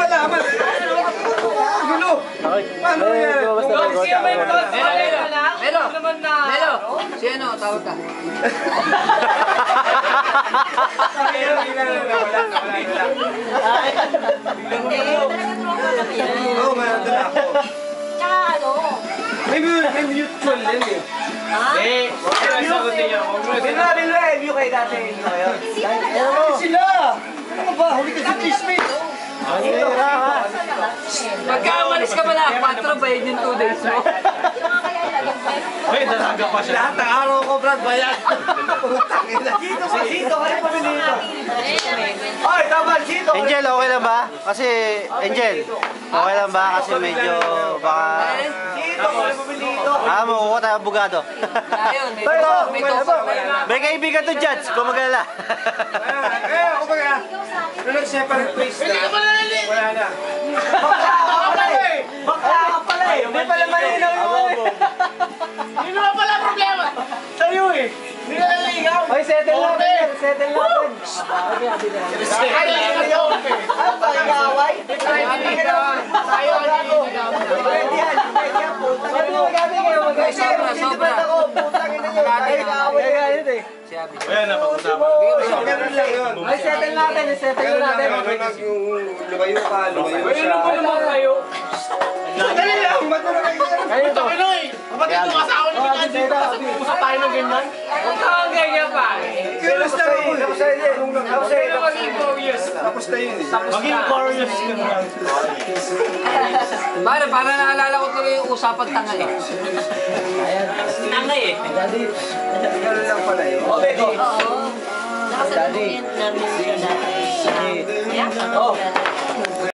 malaman? Gulo. Paano yan? Melo! Si ano, tawag ka. Oo, mayroon ako. Tsaka ano? May mutual yan eh. Ha? Eh, okay lang sagutin niyo. Review kayo dati. Sila! Ano ba? Huli ka si Chismis. Pagka umalis ka pala, 4 ba yun yung 2 days mo? Uy, dalaga pa siya. Lahat ng araw ko, Brad, bayan. Putang ina. Dito, kayo pa dito. Oy, tama, dito. Angel, okay lang ba? Kasi, Angel, okay lang ba? Kasi medyo baka... Dito, kayo pa dito. Makukuha tayo abogado. Ayun, may topper pa yan. May kaibigan to, Judge, kung mag-alala. Ako ba nga? Nung nag-separate place na, wala na. Bakla ka pala eh. Hindi pala malinaw yung ano eh. Hindi naman pala problema. Sa'yo eh. Hindi ka naligaw. Oy, settle natin. Settle natin. Ano ba, ingaway? Pwede yan. Pwede mo magabi kayo. Sobra. Putang ina nyo. Tayo ingaway. Ganit eh. Ayan, napag-usapan. Ganun lang yun. Ay, settle natin. Settle natin. Yung lumayo ka, lumayo siya. Dali lang. Ba't mo na kayo? Kayo to. Pinoy! Kapatid ko asawa ni Picanji. Usap tayo ng ganyan. Ang tawag ganyan pa. Tapos na yun. Tapos na yun. Tapos na yun. Tapos na yun. Maging curious ka na. Para naalala ko tuloy yung usapan tanga eh. Tanga eh. Ganun lang pala yun. Oo. Nakasalubuhin namin siya dati. Kaya,